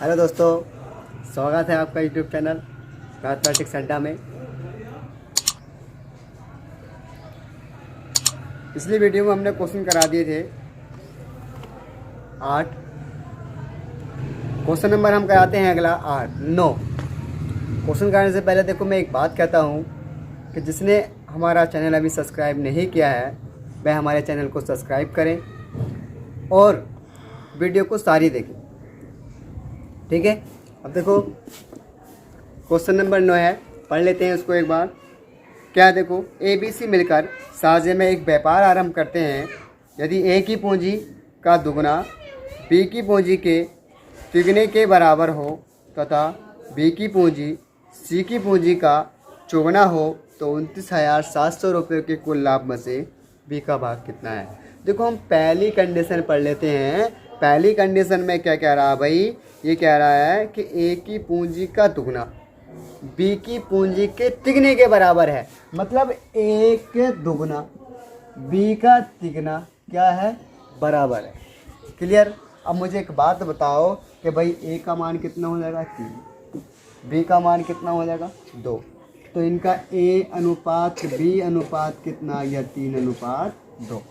Hello दोस्तों, स्वागत है आपका यूट्यूब चैनल मैथमेटिक्स अड्डा में। पिछली वीडियो में हमने क्वेश्चन करा दिए थे 8। क्वेश्चन नंबर हम कराते हैं अगला 9। क्वेश्चन कराने से पहले देखो, मैं एक बात कहता हूँ कि जिसने हमारा चैनल अभी सब्सक्राइब नहीं किया है वह हमारे चैनल को सब्सक्राइब करें और वीडियो को सारी देखें, ठीक है। अब देखो क्वेश्चन नंबर 9 है, पढ़ लेते हैं उसको एक बार। क्या देखो, ABC मिलकर साझे में एक व्यापार आरंभ करते हैं। यदि A की पूंजी का दुगना B की पूंजी के तिगने के बराबर हो तथा B की पूंजी C की पूंजी का चौगुना हो तो 29,700 रुपये के कुल लाभ में से B का भाग कितना है। देखो, हम पहली कंडीशन पढ़ लेते हैं। पहली कंडीशन में क्या कह रहा है भाई, ये कह रहा है कि A की पूंजी का दुगना B की पूंजी के तिगने के बराबर है। मतलब A के दुगना B का तिगना क्या है, बराबर है। क्लियर। अब मुझे एक बात बताओ कि भाई A का मान कितना हो जाएगा 3, B का मान कितना हो जाएगा 2, तो इनका A अनुपात B अनुपात कितना आ गया 3:2।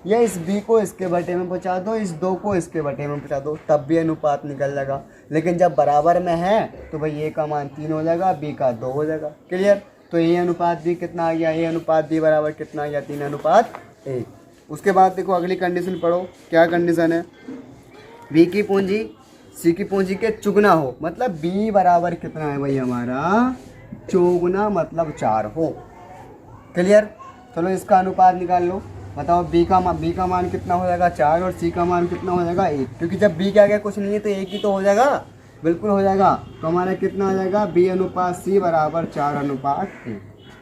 या इस B को इसके बटे में पहुंचा दो, इस 2 को इसके बटे में पहुंचा दो, तब भी अनुपात निकल जाएगा। लेकिन जब बराबर में है तो भाई A का मान 3 हो जाएगा, B का 2 हो जाएगा। क्लियर। तो A अनुपात B कितना आ गया, A अनुपात B बराबर कितना आ गया 3:1। उसके बाद देखो अगली कंडीशन पढ़ो। क्या कंडीशन है, B की पूंजी C की पूंजी के चुगना हो। मतलब B बराबर कितना है भाई हमारा, चौगुना मतलब 4 हो। क्लियर। चलो इसका अनुपात निकाल लो। बताओ B का मान कितना हो जाएगा 4 और C का मान कितना हो जाएगा 1, क्योंकि जब B के आगे कुछ नहीं है तो 1 ही तो हो जाएगा। बिल्कुल हो जाएगा। तो हमारा कितना आ जाएगा B अनुपात C बराबर 4:1।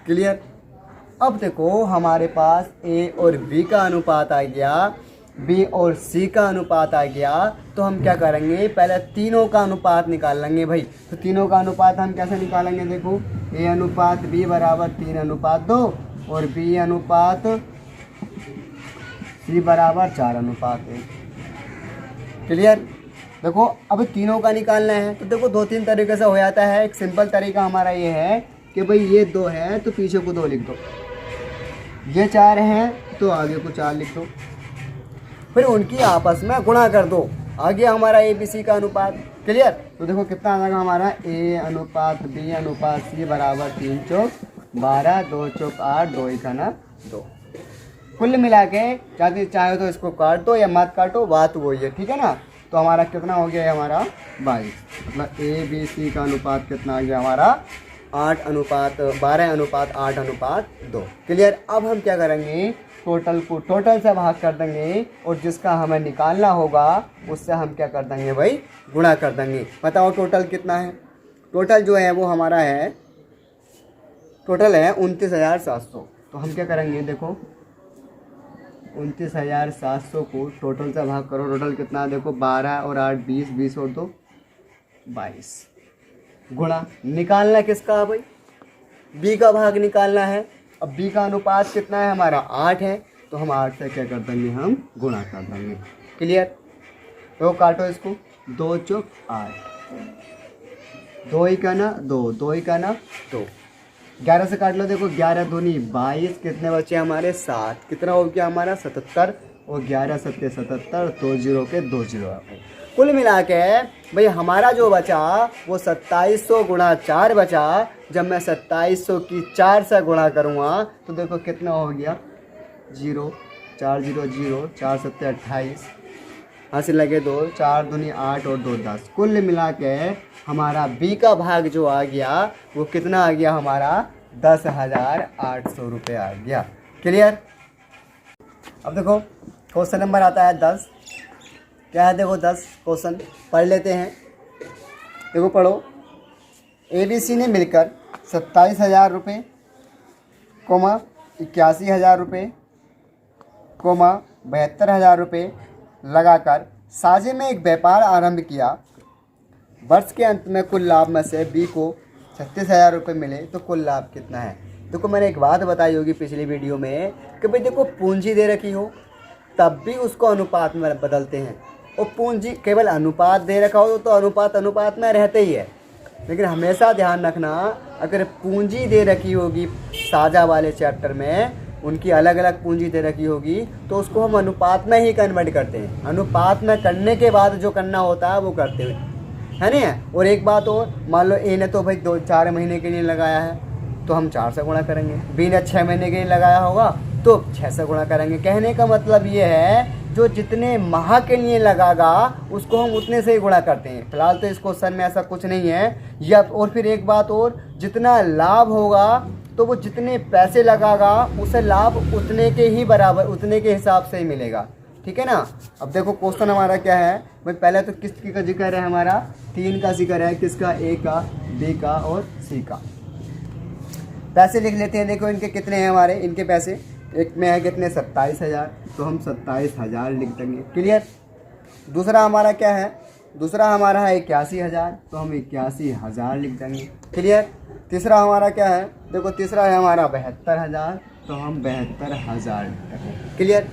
क्लियर। अब देखो हमारे पास A और B का अनुपात आ गया, B और C का अनुपात आ गया, तो हम क्या करेंगे, पहले तीनों का अनुपात निकाल लेंगे भाई। तो तीनों का अनुपात हम कैसे निकालेंगे, देखो A अनुपात B बराबर 3:2 और B अनुपात C बराबर 4:1। क्लियर। देखो अब तीनों का निकालना है तो देखो 2-3 तरीके से हो जाता है। एक सिंपल तरीका हमारा ये है कि भाई ये 2 है तो पीछे को 2 लिख दो, ये 4 है तो आगे को 4 लिख दो, फिर उनकी आपस में गुणा कर दो, आ गया हमारा ABC का अनुपात। क्लियर। तो देखो कितना आ जाएगा हमारा A अनुपात B अनुपात C बराबर 3 चौक 12, 2 चौक 8, 2 1 2। कुल मिला के चाहे तो इसको काट दो या मत काटो, बात वही है, ठीक है ना। तो हमारा कितना हो गया है हमारा 22। मतलब ABC का अनुपात कितना आ गया हमारा 12:8:2। क्लियर। अब हम क्या करेंगे, टोटल को टोटल से भाग कर देंगे और जिसका हमें निकालना होगा उससे हम क्या कर देंगे भाई, गुणा कर देंगे। बताओ टोटल कितना है। टोटल जो है वो हमारा है, टोटल है 29,700। तो हम क्या करेंगे, देखो 29,700 को टोटल से भाग करो। टोटल कितना, देखो 12 और 8 20, 20 और 2 22। गुणा निकालना किसका है भाई, B का भाग निकालना है। अब B का अनुपात कितना है हमारा 8 है, तो हम 8 से क्या कर देंगे, हम गुणा कर देंगे। क्लियर। तो काटो इसको, 2 चौक 8, 2 1 2, 2 1 2, 11 से काट लो। देखो 11 दूनी 22, कितने बचे हमारे 7, कितना हो गया हमारा 77 और 11 7 77, 2 0 के 2 0। कुल मिला के भाई हमारा जो बचा वो 2700 गुणा 4 बचा। जब मैं 2700 की 4 से गुणा करूँगा तो देखो कितना हो गया 0 4 0 0, 4 7 28, हाँ से लगे 2, 4 दूनी 8 और 2 10। कुल मिला के हमारा B का भाग जो आ गया वो कितना आ गया हमारा 10,800 रुपये आ गया। क्लियर। अब देखो क्वेश्चन नंबर आता है 10। क्या है, देखो 10 क्वेश्चन पढ़ लेते हैं। देखो पढ़ो। ABC ने मिलकर 27,000 रुपये, 81,000 रुपये, 72,000 रुपये लगाकर साझे में एक व्यापार आरंभ किया। वर्ष के अंत में कुल लाभ में से B को 36,000 रुपये मिले तो कुल लाभ कितना है। देखो मैंने एक बात बताई होगी पिछली वीडियो में कि भाई देखो पूंजी दे रखी हो तब भी उसको अनुपात में बदलते हैं। और पूंजी केवल अनुपात दे रखा हो तो अनुपात अनुपात में रहते ही है, लेकिन हमेशा ध्यान रखना अगर पूंजी दे रखी होगी साझा वाले चैप्टर में, उनकी अलग अलग पूंजी दे रखी होगी तो उसको हम अनुपात में ही कन्वर्ट करते हैं। अनुपात में करने के बाद जो करना होता है वो करते हुए, है ना। और एक बात और, मान लो ए ने तो भाई 4 महीने के लिए लगाया है तो हम 4 से गुणा करेंगे, बी ने 6 महीने के लिए लगाया होगा तो 6 से गुणा करेंगे। कहने का मतलब ये है जो जितने माह के लिए लगागा उसको हम उतने से ही गुणा करते हैं। फिलहाल तो इस क्वेश्चन में ऐसा कुछ नहीं है। या और फिर एक बात और, जितना लाभ होगा तो वो जितने पैसे लगागा उसे लाभ उतने के ही बराबर, उतने के हिसाब से ही मिलेगा, ठीक है ना। अब देखो क्वेश्चन हमारा क्या है भाई, पहले तो किसकी का जिक्र है, हमारा 3 का जिक्र है, किसका, ए का, बी का और सी का। पैसे लिख लेते हैं। देखो इनके कितने हैं हमारे, इनके पैसे एक में है कितने, 27,000, तो हम 27,000 लिख देंगे। क्लियर। दूसरा हमारा क्या है, दूसरा हमारा है 81,000, तो हम 81,000 लिख देंगे। क्लियर। तीसरा हमारा क्या है, देखो तीसरा है हमारा 72,000, तो हम 72,000 लिख देंगे। क्लियर।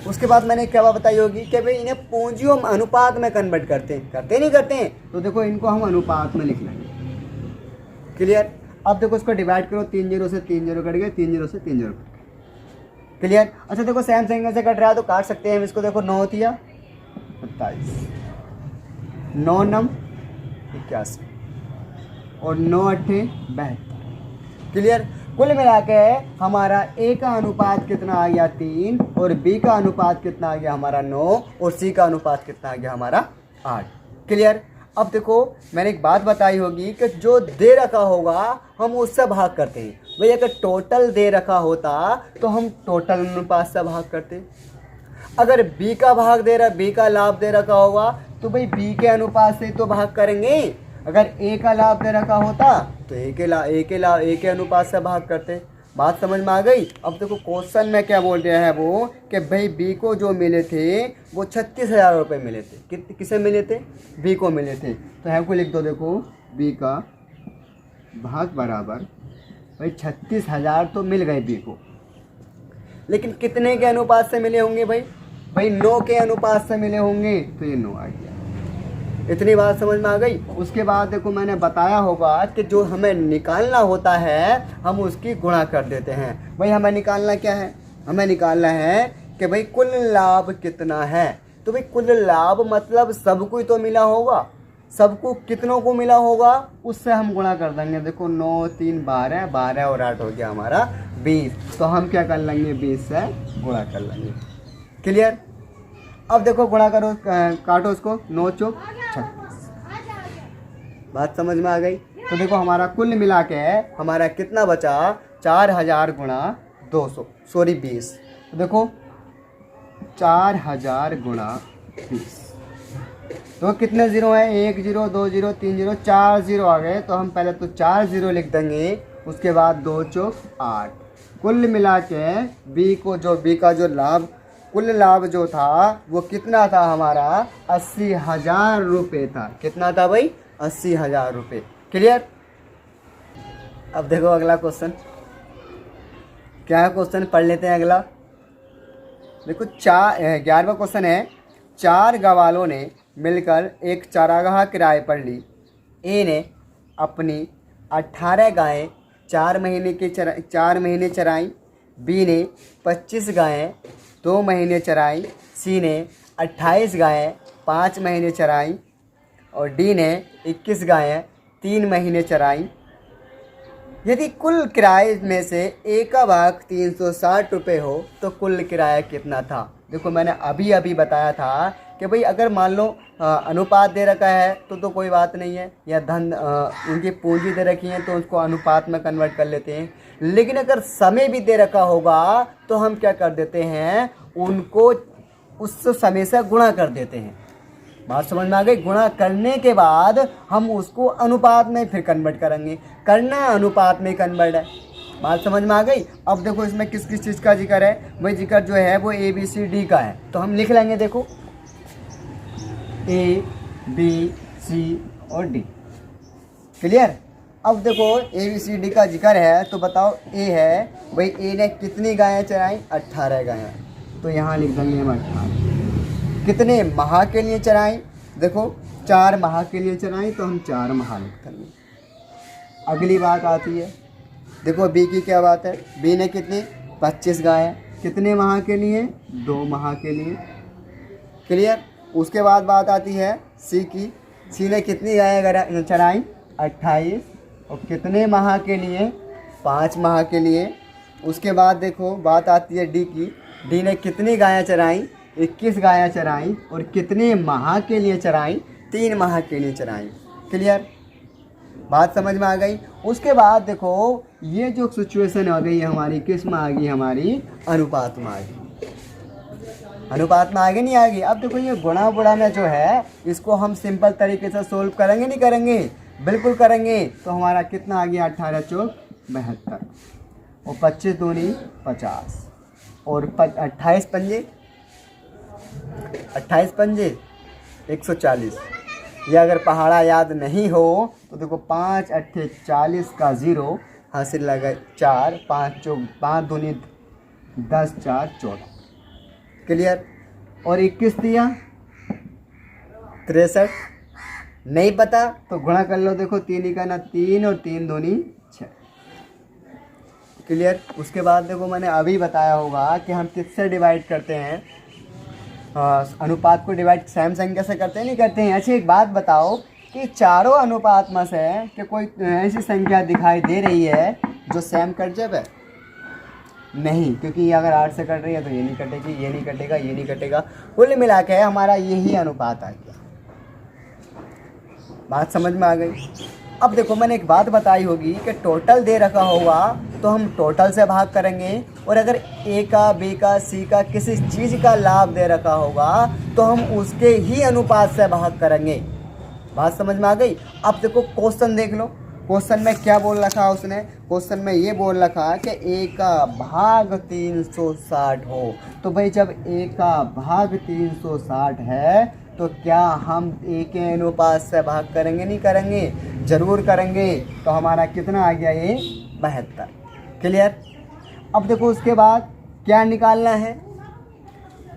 उसके बाद मैंने क्या बताई होगी कि भाई इन्हें पूंजियों में अनुपात में कन्वर्ट करते नहीं करते हैं, तो देखो इनको हम अनुपात में लिख लेंगे। क्लियर। अब देखो इसको डिवाइड करो, 3 0 से 3 0 कट गए, 3 0 से 3 0 कट गए। क्लियर। अच्छा देखो सेम सेंगल से कट रहा है तो काट सकते हैं हम इसको। देखो 9 होती है 27, 9 9 81 और 9 8 72। क्लियर। कुल मिला के हमारा ए का अनुपात कितना आ गया 3, और बी का अनुपात कितना आ गया हमारा 9, और सी का अनुपात कितना आ गया हमारा 8। क्लियर। अब देखो मैंने एक बात बताई होगी कि जो दे रखा होगा हम उससे भाग करते हैं। भाई अगर टोटल दे रखा होता तो हम टोटल अनुपात से भाग करते। अगर बी का भाग दे रहा, बी का लाभ दे रखा होगा तो भाई बी के अनुपात से तो भाग करेंगे। अगर ए का लाभ दे रखा होता तो ए के अनुपात से भाग करते। बात समझ में आ गई। अब देखो क्वेश्चन में क्या बोल रहे हैं वो कि भाई बी को जो मिले थे वो 36,000 रुपये मिले थे। किसे मिले थे, बी को मिले थे। तो हमको लिख दो, देखो बी का भाग बराबर भाई 36,000 तो मिल गए बी को, लेकिन कितने के अनुपात से मिले होंगे भाई 9 के अनुपात से मिले होंगे, तो ये 9 आ गया। इतनी बात समझ में आ गई। उसके बाद देखो मैंने बताया होगा कि जो हमें निकालना होता है हम उसकी गुणा कर देते हैं। भाई हमें निकालना क्या है, हमें निकालना है कि भाई कुल लाभ कितना है। तो भाई कुल लाभ मतलब सबको तो मिला होगा, सबको कितनों को मिला होगा उससे हम गुणा कर देंगे। देखो 9 3 12, 12 और 8 हो गया हमारा 20, तो हम क्या कर लेंगे 20 से गुणा कर लेंगे। क्लियर। अब देखो गुणा करो, काटो इसको, 9 चौक 36। बात समझ में आ गई। तो देखो हमारा कुल मिला के हमारा कितना बचा, 4,000 गुणा 200, सॉरी 20। तो देखो 4,000 गुणा 20, तो कितने जीरो हैं, 1 0 2 0 3 0 4 0 आ गए। तो हम पहले तो 4 0 लिख देंगे, उसके बाद 2 चौक 8। कुल मिला के बी का जो लाभ, कुल लाभ जो था वो कितना था हमारा 80,000 रुपये था। कितना था भाई, 80,000 रुपये। क्लियर। अब देखो अगला क्वेश्चन क्या है, क्वेश्चन पढ़ लेते हैं अगला। देखो 11वां क्वेश्चन है, 4 गवालों ने मिलकर एक चारागाह किराए पर ली। ए ने अपनी 18 गायें 4 महीने चराई, बी ने 25 गायें 2 महीने चराई, सी ने 28 गायें 5 महीने चराई, और डी ने 21 गायें 3 महीने चराई। यदि कुल किराए में से ए का भाग 360 रुपये हो तो कुल किराया कितना था। देखो मैंने अभी बताया था कि भाई अगर मान लो अनुपात दे रखा है तो कोई बात नहीं है, या धन उनकी पूंजी दे रखी है तो उसको अनुपात में कन्वर्ट कर लेते हैं। लेकिन अगर समय भी दे रखा होगा तो हम क्या कर देते हैं, उनको उस समय से गुणा कर देते हैं। बात समझ में आ गई। गुणा करने के बाद हम उसको अनुपात में फिर कन्वर्ट करेंगे, करना अनुपात में कन्वर्ट है। बात समझ में आ गई। अब देखो इसमें किस किस चीज़ का जिक्र है, वही जिक्र जो है वो ए बी सी डी का है, तो हम लिख लेंगे। देखो ए बी सी और डी। क्लियर। अब देखो ए बी सी डी का जिक्र है तो बताओ ए है भाई, ए ने कितनी गायें चराई, 18 गायें, तो यहाँ लिख देंगे हम 18। कितने माह के लिए चराई, देखो 4 माह के लिए चराई तो हम 4 माह लिख देंगे। अगली बात आती है, देखो बी की क्या बात है, बी ने कितनी 25 गाय, कितने माह के लिए, 2 माह के लिए। क्लियर। उसके बाद बात आती है सी की, सी ने कितनी गाय चराई 28 और कितने माह के लिए, 5 माह के लिए। उसके बाद देखो बात आती है डी की, डी ने कितनी गायें चराई 21 गायें चराई और कितने माह के लिए चराई, 3 माह के लिए चराई। क्लियर, बात समझ में आ गई। उसके बाद देखो ये जो सिचुएशन आ गई हमारी किस में आ गई, हमारी अनुपात में आ गई। अनुपात में आगे नहीं आएगी। अब देखो ये गुणा बुढ़ा में जो है इसको हम सिंपल तरीके से सोल्व करेंगे, नहीं करेंगे, बिल्कुल करेंगे। तो हमारा कितना आ गया 18 चौक 72 और 25 दूनी 50 और 28 पंजे 140। ये अगर पहाड़ा याद नहीं हो तो देखो 5 अट्ठे 40 का 0 हासिल लगा 4, 5 दूनी 10, 4 14। क्लियर। और 21 दिया 63। नहीं पता तो गुणा कर लो, देखो 3 का ना 3 और 3 दूनी 6। क्लियर। उसके बाद देखो मैंने अभी बताया होगा कि हम किससे डिवाइड करते हैं, अनुपात को डिवाइड सेम संख्या से करते हैं, नहीं करते हैं। अच्छा एक बात बताओ कि चारों अनुपात में से कि कोई ऐसी संख्या दिखाई दे रही है जो सेम कट जाए? नहीं, क्योंकि ये अगर 8 से कट रही है तो ये नहीं कटेगी, ये नहीं कटेगा, ये नहीं कटेगा। कुल मिला के हमारा यही अनुपात आ गया। बात समझ में आ गई। अब देखो मैंने एक बात बताई होगी कि टोटल दे रखा होगा तो हम टोटल से भाग करेंगे, और अगर ए का बी का सी का किसी चीज़ का लाभ दे रखा होगा तो हम उसके ही अनुपात से भाग करेंगे। बात समझ में आ गई। अब देखो क्वेश्चन देख लो, क्वेश्चन में क्या बोल रखा उसने, क्वेश्चन में ये बोल रखा कि ए का भाग 360 हो। तो भाई जब ए का भाग 360 है तो क्या हम ए के अनुपात से भाग करेंगे, नहीं करेंगे? जरूर करेंगे। तो हमारा कितना आ गया ये 72। क्लियर। अब देखो उसके बाद क्या निकालना है,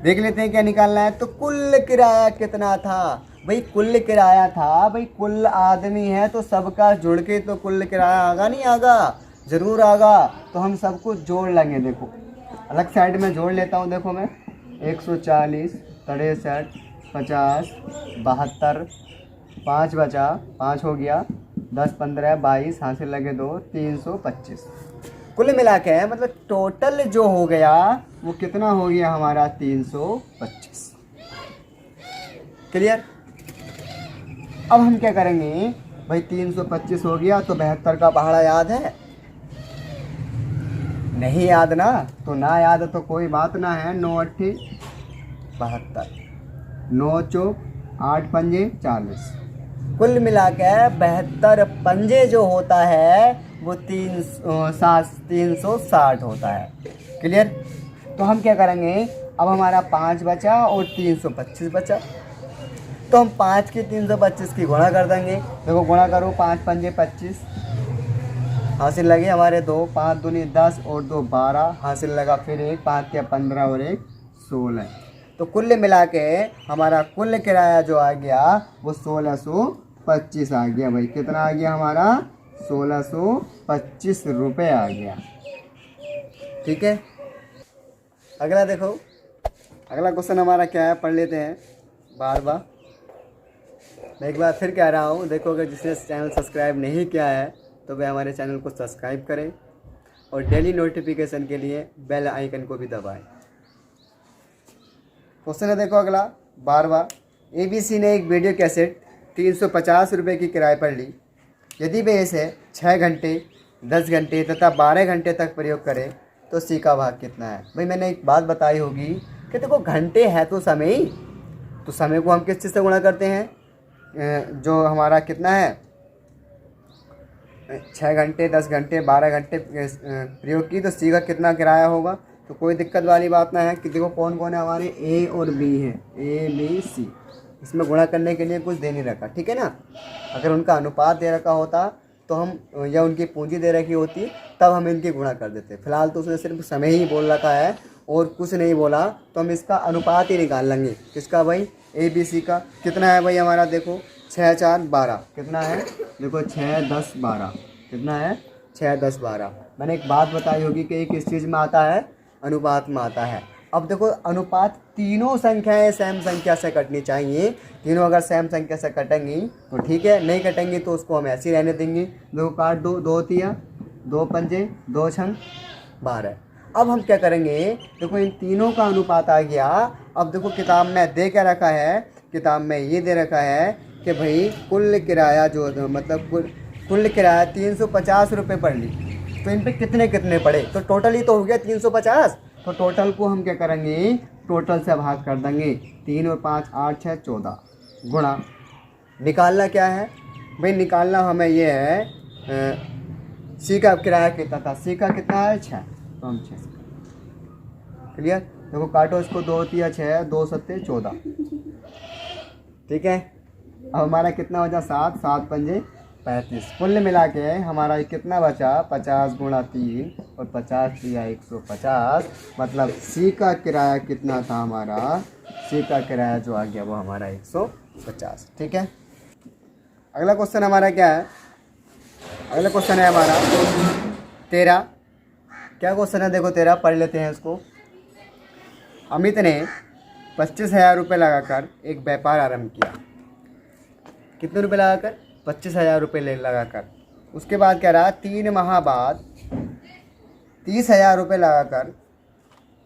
देख लेते हैं क्या निकालना है। तो कुल किराया कितना था भाई, कुल किराया था भाई, कुल आदमी है तो सबका जुड़ के तो कुल किराया आगा, नहीं आगा? जरूर आगा। तो हम सब कुछ जोड़ लेंगे। देखो अलग साइड में जोड़ लेता हूँ। देखो मैं 140 63 50 72 5 बचा, 5 हो गया, 10 15 22 हासिल लगे 2 325। कुल मिला के मतलब टोटल जो हो गया वो कितना हो गया हमारा 325। क्लियर। अब हम क्या करेंगे भाई, 325 हो गया तो 72 का पहाड़ा याद है? नहीं याद ना, तो ना याद तो कोई बात ना है। 9 अट्ठी 72, 9 चौक 8 पंजे 40। कुल मिला के 72 पंजे जो होता है वो 360 होता है। क्लियर। तो हम क्या करेंगे, अब हमारा 5 बचा और 325 बचा, तो हम 5 की 325 की गुणा कर देंगे। देखो गुणा करो, 5 पंजे 25 हासिल लगे हमारे 2, 5 दूनी 10 और 2 12 हासिल लगा, फिर 1 5 के 15 और 1 16। तो कुल मिला के हमारा कुल किराया जो आ गया वो 1625 आ गया। भाई कितना आ गया हमारा 1625 रुपये आ गया। ठीक है। अगला देखो, अगला क्वेश्चन हमारा क्या है, पढ़ लेते हैं। बार मैं एक बार फिर कह रहा हूँ, देखो अगर जिसने चैनल सब्सक्राइब नहीं किया है तो वह हमारे चैनल को सब्सक्राइब करें और डेली नोटिफिकेशन के लिए बेल आइकन को भी दबाएं। क्वेश्चन है देखो अगला 12वां। ABC ने एक वीडियो कैसेट 350 रुपये की किराए पर ली। यदि वे इसे 6 घंटे 10 घंटे तथा 12 घंटे तक प्रयोग करें तो C का भाग कितना है? भाई मैंने एक बात बताई होगी कि देखो घंटे है तो समय ही, तो समय को हम किस चीज़ से गुणा करते हैं, जो हमारा कितना है 6 घंटे 10 घंटे 12 घंटे प्रयोग की, तो C का कितना किराया होगा? तो कोई दिक्कत वाली बात ना है कि देखो कौन कौन है हमारे A और B है, A B C, इसमें गुणा करने के लिए कुछ दे नहीं रखा। ठीक है ना। अगर उनका अनुपात दे रखा होता तो हम, या उनकी पूंजी दे रखी होती तब हम इनकी गुणा कर देते। फिलहाल तो उसने सिर्फ समय ही बोल रखा है और कुछ नहीं बोला तो हम इसका अनुपात ही निकाल लेंगे। किसका भाई? ABC का। कितना है भाई हमारा? देखो 6 4 12 कितना है? देखो 6 10 12 कितना है? 6 10 12। मैंने एक बात बताई होगी कि ये किस चीज़ में आता है? अनुपात में आता है। अब देखो अनुपात तीनों संख्याएं सेम संख्या से कटनी चाहिए। तीनों अगर सेम संख्या से कटेंगी तो ठीक है, नहीं कटेंगी तो उसको हम ऐसे ही रहने देंगे। देखो काट दो, 2 तिया 2 पंजे 2 छंग 12। अब हम क्या करेंगे? देखो इन तीनों का अनुपात आ गया। अब देखो किताब में दे क्या रखा है? किताब में ये दे रखा है कि भाई कुल किराया जो मतलब कुल किराया 350 रुपये पड़ ली। तो इन पे कितने कितने पड़े? तो टोटल ही तो हो गया 350। तो टोटल को हम क्या करेंगे? टोटल से भाग कर देंगे। 3 और 5 8 6 14 गुणा। निकालना क्या है भाई? निकालना हमें ये है सी का किराया कितना था? सी का कितना है? 6। तो हम 6 क्लियर। देखो काटो इसको, 2 तिया 6 2 सत्ते 14। ठीक है। अब हमारा कितना बचा? 7 7 पंजे 35। कुल मिला के हमारा कितना बचा? 50 गुणा 3 और 50 दिया 150। मतलब सी का किराया कितना था हमारा? सी का किराया जो आ गया वो हमारा 150। ठीक है। अगला क्वेश्चन हमारा क्या है? अगला क्वेश्चन है हमारा 13। क्या क्वेश्चन है? देखो 13 पढ़ लेते हैं इसको। अमित ने 25,000 रुपये लगाकर एक व्यापार आरंभ किया। कितने रुपए लगाकर? 25,000 रुपये लगाकर। उसके बाद क्या रहा? 3 माह बाद 30,000 रुपये लगाकर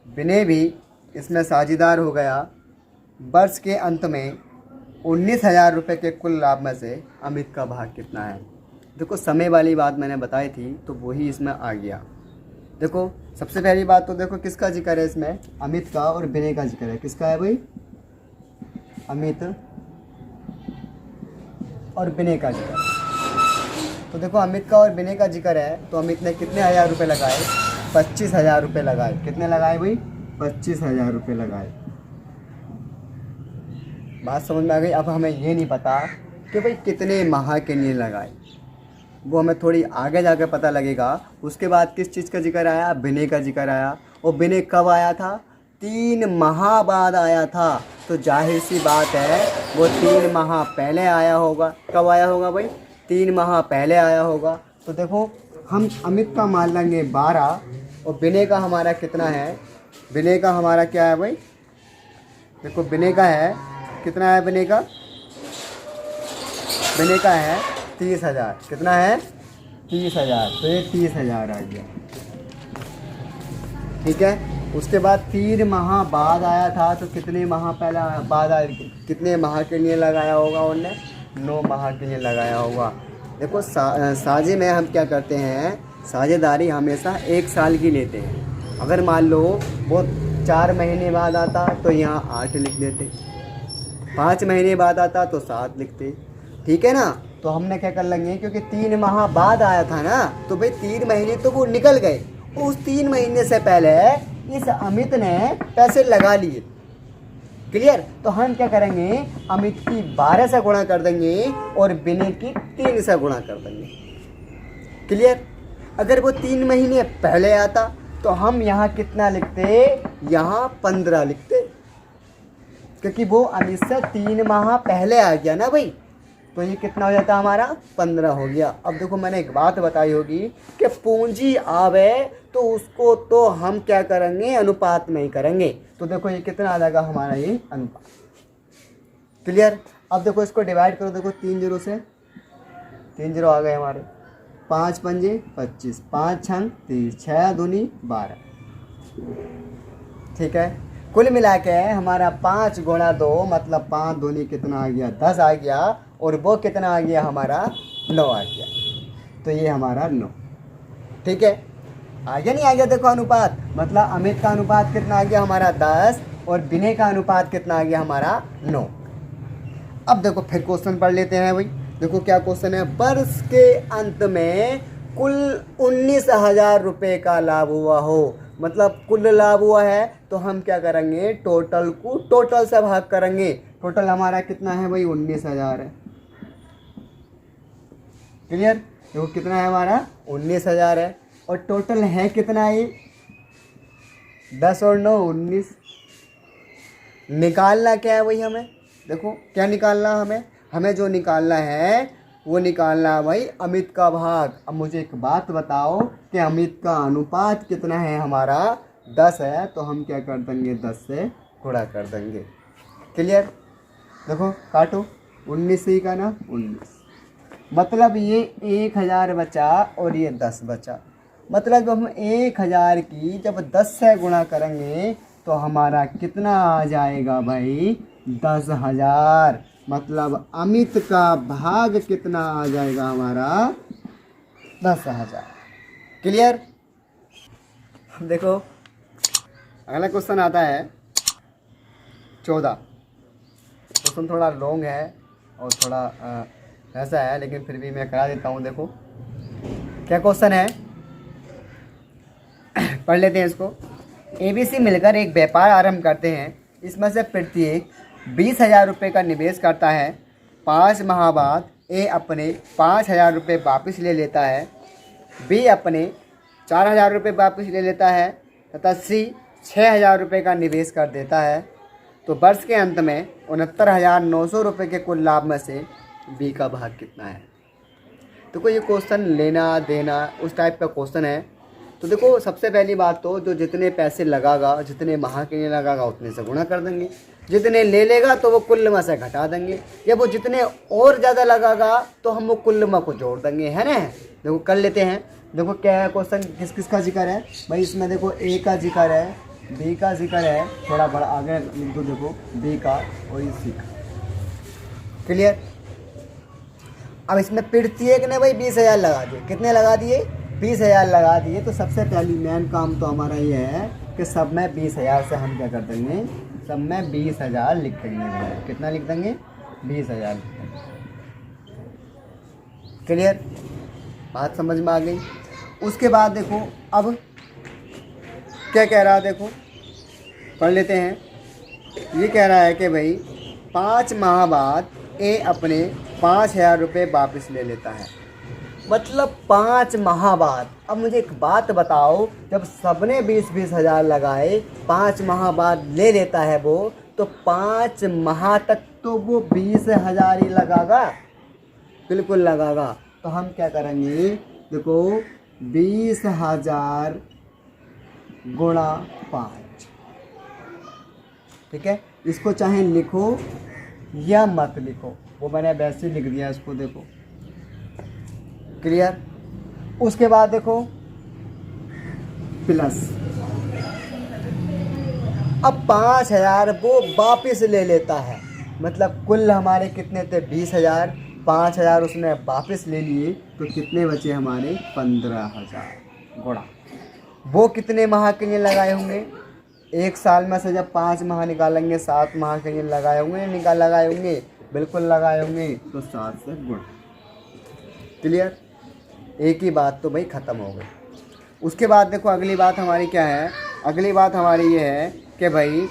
विनय भी इसमें साझेदार हो गया। वर्ष के अंत में 19,000 रुपये के कुल लाभ में से अमित का भाग कितना है? देखो समय वाली बात मैंने बताई थी तो वही इसमें आ गया। देखो सबसे पहली बात तो देखो किसका जिक्र है इसमें? अमित का और विनय का जिक्र है। किसका है भाई? अमित और विनय का जिक्र है। तो देखो अमित का और विनय का जिक्र है तो अमित ने कितने हज़ार रुपये लगाए? 25,000 रुपये लगाए। कितने लगाए भाई? 25,000 रुपये लगाए। बात समझ में आ गई। अब हमें ये नहीं पता कि भाई कितने माह के लिए लगाए, वो हमें थोड़ी आगे जाकर पता लगेगा। उसके बाद किस चीज़ का जिक्र आया? विनय का जिक्र आया। और विनय कब आया था? 3 माह बाद आया था। तो जाहिर सी बात है वो 3 माह पहले आया होगा। कब आया होगा भाई? 3 माह पहले आया होगा। तो देखो हम अमित का मान लेंगे 12 और विनय का हमारा कितना है? विनय का हमारा क्या है भाई? देखो विनय का है कितना है? विनय का है 30,000। कितना है? 30,000। तो ये 30,000 आ गया। ठीक है। उसके बाद 3 माह बाद आया था तो कितने माह पहले बाद आया? कितने माह के लिए लगाया होगा उनने? 9 माह के लिए लगाया होगा। देखो साझे में हम क्या करते हैं? साझेदारी हमेशा 1 साल की लेते हैं। अगर मान लो वो 4 महीने बाद आता तो यहाँ 8 लिख देते, 5 महीने बाद आता तो 7 लिखते। ठीक है ना। तो हमने क्या कर लेंगे, क्योंकि 3 माह बाद आया था ना तो भाई 3 महीने तो वो निकल गए। उस 3 महीने से पहले इस अमित ने पैसे लगा लिए। क्लियर। तो हम क्या करेंगे? अमित की 12 से गुणा कर देंगे और विनय की 3 से गुणा कर देंगे। क्लियर। अगर वो 3 महीने पहले आता तो हम यहाँ कितना लिखते? यहाँ 15 लिखते, क्योंकि वो अमित से 3 माह पहले आ गया ना भाई। तो ये कितना हो जाता हमारा? 15 हो गया। अब देखो मैंने एक बात बताई होगी कि पूंजी आवे तो उसको तो हम क्या करेंगे? अनुपात में ही करेंगे। तो देखो ये कितना आ जाएगा हमारा? ये अनुपात। क्लियर। अब देखो इसको डिवाइड करो। देखो 3 0 से 3 0 आ गए हमारे। 5 पंजे 25, 5 छंग 30, 6 दूनी 12। ठीक है। कुल मिला के हमारा 5 गुणा 2 मतलब 5 दूनी कितना आ गया? 10 आ गया। और वो कितना आ गया हमारा? 9 आ गया। तो ये हमारा 9। ठीक है। आ गया नहीं आ गया? देखो अनुपात मतलब अमित का अनुपात कितना आ गया हमारा? 10 और विनय का अनुपात कितना आ गया हमारा? 9। अब देखो फिर क्वेश्चन पढ़ लेते हैं भाई। देखो क्या क्वेश्चन है? वर्ष के अंत में कुल 19,000 रुपये का लाभ हुआ हो। मतलब कुल लाभ हुआ है तो हम क्या करेंगे? टोटल को टोटल से भाग करेंगे। टोटल हमारा कितना है भाई? 19,000 है। क्लियर। देखो कितना है हमारा? 19,000 है। और टोटल है कितना? ये 10 और 9 19। निकालना क्या है वही हमें, देखो क्या निकालना हमें, हमें जो निकालना है वो निकालना है भाई अमित का भाग। अब मुझे एक बात बताओ कि अमित का अनुपात कितना है हमारा, 10 है, तो हम क्या कर देंगे 10 से गुणा कर देंगे। क्लियर। देखो काटो, 19 ही का ना 19, मतलब ये 1000 बचा और ये 10 बचा। मतलब जब हम 1000 की जब 10 से गुणा करेंगे तो हमारा कितना आ जाएगा भाई 10,000। मतलब अमित का भाग कितना आ जाएगा हमारा 10,000। क्लियर। देखो अगला क्वेश्चन आता है 14। क्वेश्चन थोड़ा लॉन्ग है और थोड़ा ऐसा है, लेकिन फिर भी मैं करा देता हूँ। देखो क्या क्वेश्चन है, पढ़ लेते हैं इसको। ABC मिलकर एक व्यापार आरंभ करते हैं। इसमें से प्रत्येक 20,000 रुपये का निवेश करता है। 5 माह बाद A अपने 5,000 रुपये वापस ले लेता है, B अपने 4,000 रुपये वापस ले लेता है तथा C 6,000 रुपये का निवेश कर देता है। तो वर्ष के अंत में 69,900 रुपये के कुल लाभ में से B का भाग कितना है। तो कोई ये क्वेश्चन लेना देना उस टाइप का क्वेश्चन है। तो देखो सबसे पहली बात तो जो जितने पैसे लगागा, जितने माह के लिए लगागा उतने से गुणा कर देंगे, जितने ले लेगा तो वो कुल में से घटा देंगे, या वो जितने और ज़्यादा लगागा तो हम वो कुल में को जोड़ देंगे, है ना। देखो कर लेते हैं। देखो क्या है क्वेश्चन, किस किस का जिक्र है भाई। इसमें देखो A का जिक्र है, B का जिक्र है, थोड़ा बड़ा आगे लिख दो, देखो B का और C का। क्लियर। अब इसमें प्रत्येक ने भाई 20,000 लगा दिए। कितने लगा दिए 20,000 लगा दिए। तो सबसे पहली मेन काम तो हमारा ये है कि सब में 20,000 से हम क्या कर देंगे, सब में 20,000 लिख देंगे। कितना लिख देंगे 20,000 लिख देंगे। क्लियर, बात समझ में आ गई। उसके बाद देखो अब क्या कह रहा है, देखो पढ़ लेते हैं। ये कह रहा है कि भाई 5 माह बाद A अपने 5,000 रुपये वापस ले लेता है। मतलब 5 माह बाद। अब मुझे एक बात बताओ, जब सबने 20-20 हज़ार लगाए, 5 माह बाद ले लेता है वो, तो 5 माह तक तो वो 20,000 ही लगागा, बिल्कुल लगागा। तो हम क्या करेंगे, देखो 20,000 गुणा 5, ठीक है। इसको चाहे लिखो या मत लिखो, वो मैंने वैसे लिख दिया इसको, देखो क्लियर। उसके बाद देखो प्लस, अब 5,000 वो वापस ले लेता है। मतलब कुल हमारे कितने थे 20,000, 5,000 उसने वापस ले लिए, तो कितने बचे हमारे 15,000 गुणा। वो कितने माह के लिए लगाए होंगे, एक साल में से जब 5 माह निकालेंगे 7 माह के लिए लगाए होंगे, लगाए होंगे, बिल्कुल लगाए होंगे। तो 7 से गुणा। क्लियर, एक ही बात तो भाई ख़त्म हो गई। उसके बाद देखो अगली बात हमारी क्या है, अगली बात हमारी ये है कि भाई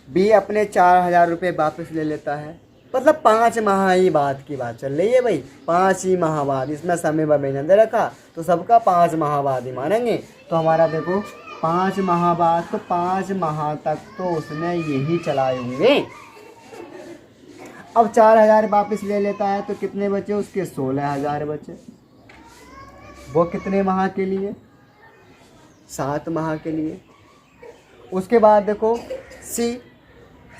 B अपने 4,000 रुपये वापस ले लेता है। मतलब 5 माह ही बाद की बात चल रही है भाई, 5 ही माह बाद। इसमें समय नहीं दे रखा तो सबका 5 माह बाद ही मानेंगे। तो हमारा देखो 5 माह बाद, तो 5 माह तक तो उसने यही चलाए होंगे। अब 4,000 वापस ले लेता है तो कितने बचे उसके, 16,000 बचे। वो कितने माह के लिए, 7 माह के लिए। उसके बाद देखो सी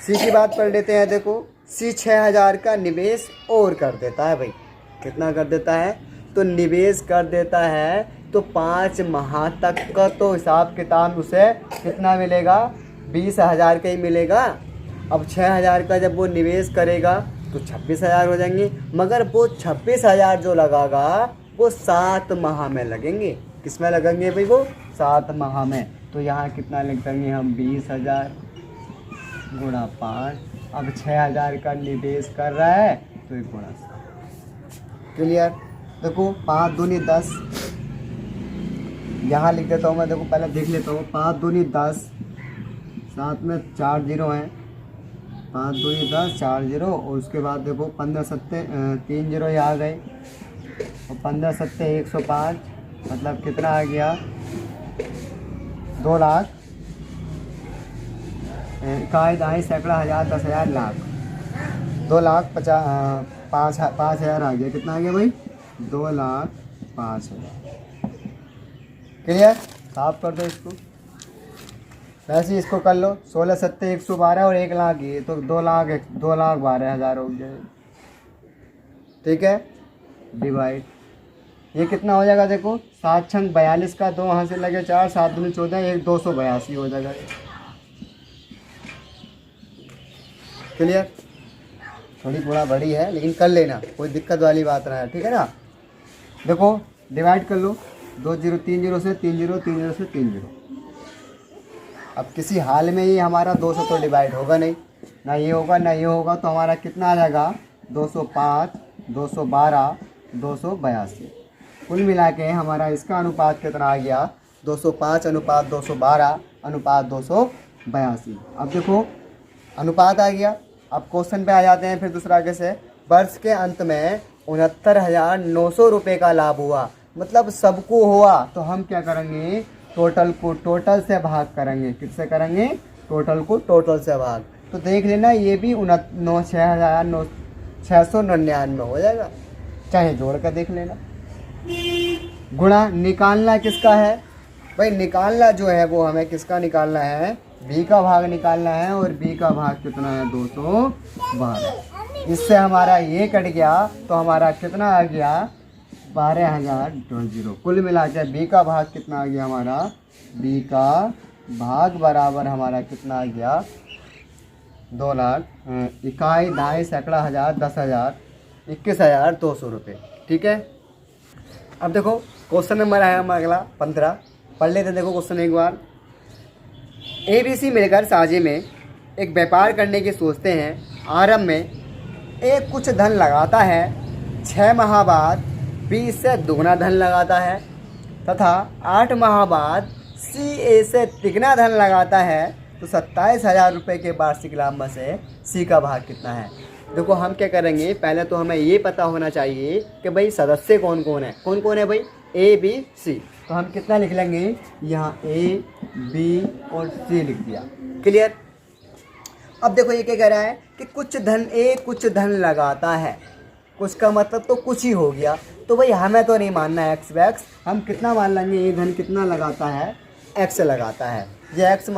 की बात पढ़ लेते हैं। देखो C 6,000 का निवेश और कर देता है भाई। कितना कर देता है, तो निवेश कर देता है, तो 5 माह तक का तो हिसाब किताब उसे कितना मिलेगा, 20,000 का ही मिलेगा। अब 6,000 का जब वो निवेश करेगा तो 26,000 हो जाएंगे। मगर वो 26,000 जो लगागा वो 7 माह में लगेंगे। किस में लगेंगे भाई, वो 7 माह में। तो यहाँ कितना लिख देंगे हम, 20,000 गुणा 5। अब 6,000 का निवेश कर रहा है तो 1 गुणा 7। क्लियर। देखो 5 दूनी 10, यहाँ लिख देता हूँ मैं। देखो पहले देख लेता हूँ, 5 दूनी 10, साथ में 4 जीरो हैं, 5 दूनी 10, 4 जीरो। और उसके बाद देखो 15 सत्ते 3 जीरो यहाँ आ गए, और 15 सत्ते 105। मतलब कितना आ गया, 2,00,000 इकाई दहाई सैकड़ा हज़ार 10,000 लाख 2,50,000 आ गया। कितना आ गया भाई? 2,05,000। क्लियर? साफ कर दो इसको। वैसे इसको कर लो 16 सत्ते 112 और 1 लाख ये तो 2,12,000 हो गया। ठीक है, डिवाइड ये कितना हो जाएगा? देखो 7 छंग 42 का 2 यहाँ से लगे 4 7 दूनी 14 1 282 हो जाएगा। क्लियर? थोड़ी थोड़ा बड़ी है लेकिन कर लेना, कोई दिक्कत वाली बात ना है। ठीक है ना? देखो डिवाइड कर लो 2 0 3 0 से 3 0 3 0 से 3 0। अब किसी हाल में ही हमारा 200 तो डिवाइड होगा नहीं, ना ये होगा ना ये होगा, तो हमारा कितना आ जाएगा? 205 212 282। कुल मिला के हमारा इसका अनुपात कितना आ गया? 205 अनुपात 212 अनुपात 282। अब देखो अनुपात आ गया। अब क्वेश्चन पे आ जाते हैं फिर दूसरा आगे से। वर्ष के अंत में 69,900 रुपये का लाभ हुआ, मतलब सबको हुआ, तो हम क्या करेंगे? टोटल को टोटल से भाग करेंगे। किससे करेंगे? टोटल को टोटल से भाग। तो देख लेना ये भी 6,699 हो जाएगा, चाहे जोड़ कर देख लेना। गुणा निकालना किसका है भाई? निकालना जो है वो हमें किसका निकालना है? बी का भाग निकालना है, और बी का भाग कितना है? 212। इससे हमारा ये कट गया तो हमारा कितना आ गया? 12,000। कुल मिला के बी का भाग कितना आ गया हमारा? बी का भाग बराबर हमारा कितना आ गया? 2 लाख इकाई दहाई सैकड़ा हज़ार 10,000 21,200 रुपये। ठीक है, अब देखो क्वेश्चन नंबर आया हमारा अगला 15। पढ़ लेते देखो क्वेश्चन एक बार। ABC मिलकर साझे में एक व्यापार करने की सोचते हैं। आरंभ में एक कुछ धन लगाता है, 6 माह बाद B से दुगना धन लगाता है, तथा 8 माह बाद CA से तिगना धन लगाता है, तो 27,000 रुपये के वार्षिक लाभ में से C का भाग कितना है? देखो हम क्या करेंगे, पहले तो हमें ये पता होना चाहिए कि भाई सदस्य कौन कौन है। कौन कौन है भाई? A B C। तो हम कितना लिख लेंगे? यहाँ A B और C लिख दिया। क्लियर? अब देखो ये क्या कह रहा है कि कुछ धन A कुछ धन लगाता है, कुछ का मतलब तो कुछ ही हो गया। तो भाई हमें तो नहीं मानना है एक्स वैक्स, हम कितना मान लेंगे? ये धन कितना लगाता है? एक्स लगाता है। ये एक्स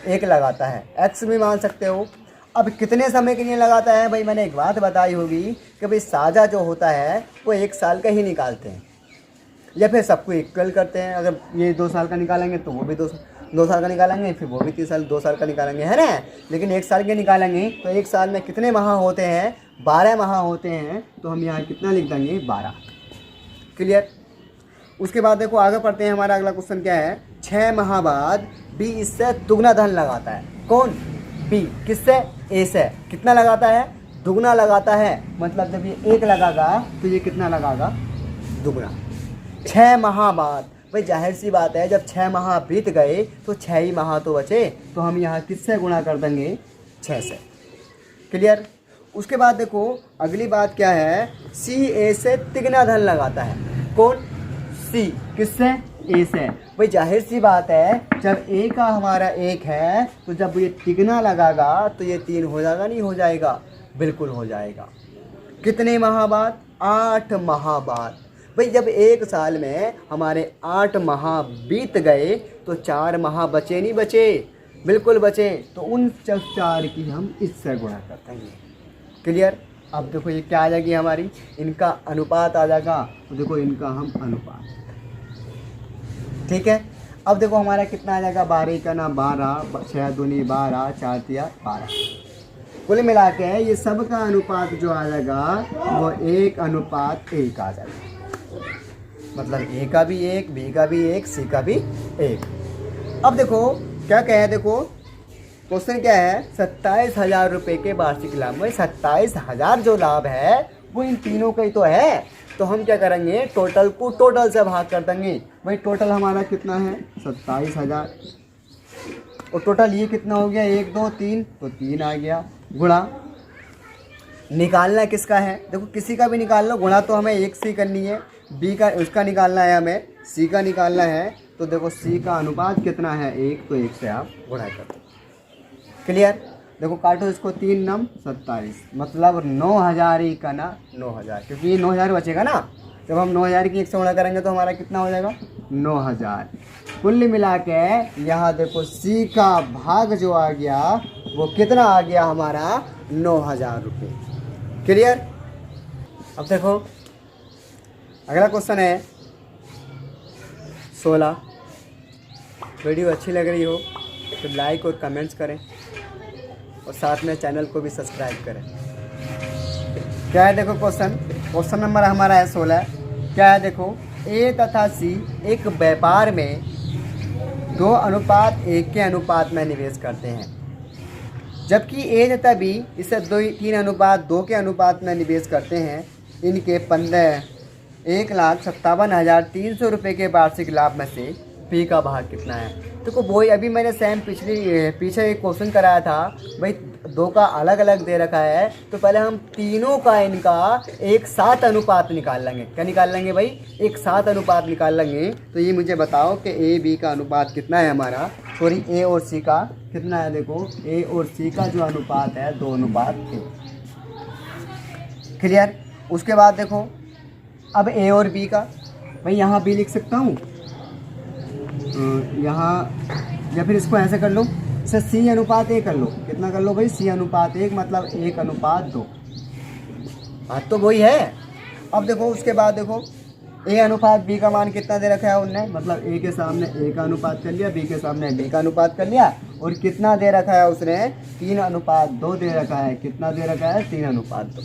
एक लगाता है, एक्स भी मान सकते हो। अब कितने समय के लिए लगाता है भाई? मैंने एक बात बताई होगी कि भाई साझा जो होता है वो 1 साल का ही निकालते हैं, या फिर सबको इक्वल करते हैं। अगर ये 2 साल का निकालेंगे तो वो भी 2 साल का निकालेंगे, फिर वो भी 2 साल का निकालेंगे, है ना? लेकिन 1 साल के निकालेंगे तो 1 साल में कितने माह होते हैं? 12 माह होते हैं। तो हम यहाँ कितना लिख देंगे? 12। क्लियर? उसके बाद देखो आगे पढ़ते हैं। हमारा अगला क्वेश्चन क्या है? 6 माह बाद B इससे दुगना धन लगाता है। कौन? B। किससे? A से। कितना लगाता है? दुगना लगाता है। मतलब जब ये 1 लगागा तो ये कितना लगागा? दुगना। 6 माह बाद भाई जाहिर सी बात है, जब 6 माह बीत गए तो 6 ही माह तो बचे, तो हम यहाँ किससे गुणा कर देंगे? 6 से। क्लियर? उसके बाद देखो अगली बात क्या है? C A से तिगना धन लगाता है। कौन? C। किससे? A से। भाई जाहिर सी बात है, जब A का हमारा 1 है तो जब ये तिगना लगागा तो ये 3 हो जाएगा, नहीं हो जाएगा? बिल्कुल हो जाएगा। कितने माह बाद? 8 माह बाद। भाई जब 1 साल में हमारे 8 माह बीत गए तो 4 माह बचे, नहीं बचे? बिल्कुल बचे। तो उन 4 की हम इससे गुणा करते हैं। क्लियर? अब देखो ये क्या आ जाएगी हमारी? इनका अनुपात आ जाएगा। तो देखो इनका हम अनुपात, ठीक है। अब देखो हमारा कितना आ जाएगा? 12 का ना 12, 6 दूनी 12, 4 तिया 12। कुल मिला के ये सब का अनुपात जो आ जाएगा वो 1:1 आ जाएगा। मतलब A का भी 1, B का भी 1, C का भी 1। अब देखो क्या कहे? देखो क्वेश्चन क्या है? 27,000 रुपये के वार्षिक लाभ में 27,000 जो लाभ है वो इन तीनों का ही तो है। तो हम क्या करेंगे? टोटल को टोटल से भाग कर देंगे। भाई टोटल हमारा कितना है? 27,000। और टोटल ये कितना हो गया? 1 2 3, तो 3 आ गया। गुणा निकालना किसका है? देखो किसी का भी निकाल लो, गुणा तो हमें 1 से करनी है। B का उसका निकालना है, हमें C का निकालना है। तो देखो C का अनुपात कितना है? 1, तो 1 से आप गुणा कर दो। क्लियर। देखो काटो इसको, 3 नम 27, मतलब 9000 ही का ना 9000, क्योंकि ये 9000 बचेगा ना। जब हम 9000 की 1 से गुणा करेंगे तो हमारा कितना हो जाएगा 9000। कुल मिला के यहाँ देखो सी का भाग जो आ गया वो कितना आ गया हमारा 9000 रुपये। क्लियर। अब देखो अगला क्वेश्चन है 16। वीडियो अच्छी लग रही हो तो लाइक और कमेंट्स करें और साथ में चैनल को भी सब्सक्राइब करें। क्या है देखो क्वेश्चन नंबर हमारा है 16। क्या है देखो, ए तथा सी एक व्यापार में 2:1 के अनुपात में निवेश करते हैं, जबकि ए तथा बी इसे 3:2 के अनुपात में निवेश करते हैं। इनके 1,57,300 रुपये के वार्षिक लाभ में से पी का भाग कितना है। देखो वही अभी मैंने सेम पीछे एक क्वेश्चन कराया था भाई, 2 का अलग अलग दे रखा है तो पहले हम तीनों का इनका एक साथ अनुपात निकाल लेंगे। क्या निकाल लेंगे भाई, एक साथ अनुपात निकाल लेंगे। तो ये मुझे बताओ कि ए बी का अनुपात कितना है हमारा, सॉरी ए और सी का कितना है। देखो ए और सी का जो अनुपात है 2:1। क्लियर। उसके बाद देखो अब ए और बी का, भाई यहाँ बी लिख सकता हूँ यहाँ, या फिर इसको ऐसे कर लो, इसे C/1 कर लो। कितना कर लो भाई, C/1 मतलब 1:2। बात तो वही है। अब देखो उसके बाद देखो A अनुपात B का मान कितना दे रखा है उनने, मतलब A के सामने A का अनुपात कर लिया, B के सामने B का अनुपात कर लिया, और कितना दे रखा है उसने 3:2 दे रखा है। कितना दे रखा है 3:2।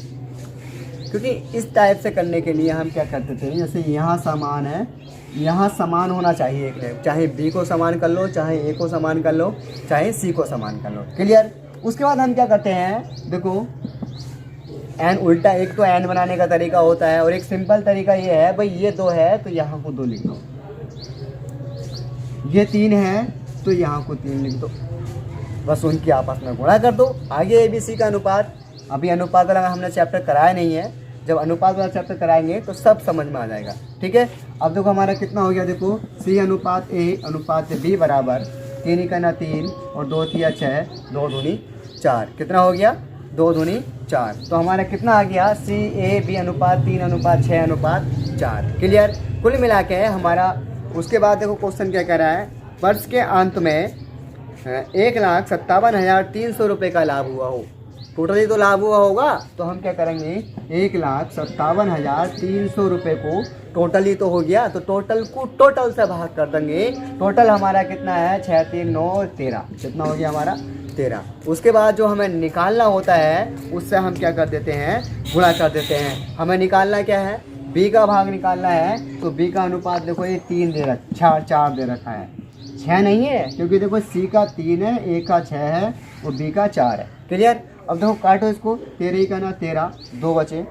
क्योंकि इस टाइप से करने के लिए हम क्या करते थे, जैसे यहाँ समान है, यहाँ समान होना चाहिए एक, चाहे बी को समान कर लो, चाहे ए को समान कर लो, चाहे सी को समान कर लो। क्लियर। उसके बाद हम क्या करते हैं, देखो एन उल्टा, एक तो एन बनाने का तरीका होता है और एक सिंपल तरीका ये है भाई, ये 2 है तो यहाँ को 2 लिख दो, ये 3 है तो यहाँ को 3 लिख दो, बस उनकी आपस में गुणा कर दो। आगे ए बी सी का अनुपात, अभी अनुपात वाला हमने चैप्टर कराया नहीं है, जब अनुपात वाला चैप्टर कराएंगे तो सब समझ में आ जाएगा। ठीक है। अब देखो हमारा कितना हो गया, देखो C/A/B बराबर 3 और 2 3 6, 2 दूनी 4। कितना हो गया 2 दूनी 4। तो हमारा कितना आ गया CAB अनुपात 3:6:4। क्लियर। कुल मिला के हमारा, उसके बाद देखो क्वेश्चन क्या कह रहा है, वर्ष के अंत में 1,57,300 रुपये का लाभ हुआ हो। टोटली तो लाभ हुआ होगा, तो हम क्या करेंगे 1,57,300 रुपये को टोटली तो हो गया, तो टोटल को टोटल से भाग कर देंगे। टोटल हमारा कितना है 6 3 9 13। कितना हो गया हमारा 13। उसके बाद जो हमें निकालना होता है उससे हम क्या कर देते हैं, गुणा कर देते हैं। हमें निकालना क्या है, बी का भाग निकालना है। तो बी का अनुपात देखो ये 3 दे रखा, 4 दे रखा है, 6 नहीं है, क्योंकि देखो सी का 3 है, ए का 6 है और बी का 4 है। क्लियर। अब देखो काटो इसको, 13 का ना 13, 2 बचे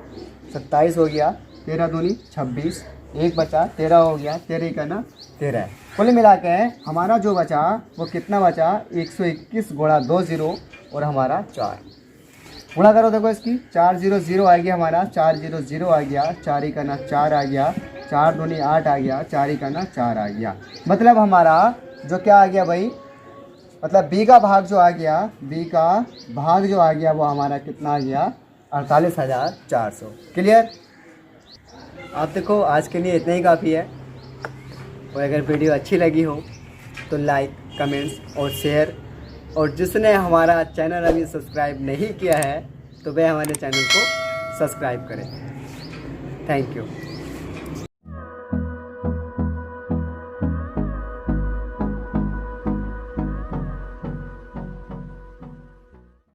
27 हो गया, 13 दूनी 26, 1 बचा 13 हो गया, 13 का ना 13। कुल मिला के हमारा जो बचा वो कितना बचा 121 गुणा 2 0 और हमारा 4। गुणा करो देखो इसकी, 4 0 0 आ गया हमारा, 4 0 0 आ गया, 4 का ना 4 आ गया, 4 दूनी 8 आ गया, 4 का ना 4 आ गया। मतलब हमारा जो क्या आ गया भाई, मतलब बी का भाग जो आ गया, बी का भाग जो आ गया वो हमारा कितना आ गया 48,400। क्लियर। आप देखो आज के लिए इतना ही काफ़ी है, और अगर वीडियो अच्छी लगी हो तो लाइक कमेंट्स और शेयर, और जिसने हमारा चैनल अभी सब्सक्राइब नहीं किया है तो वह हमारे चैनल को सब्सक्राइब करें। Thank you.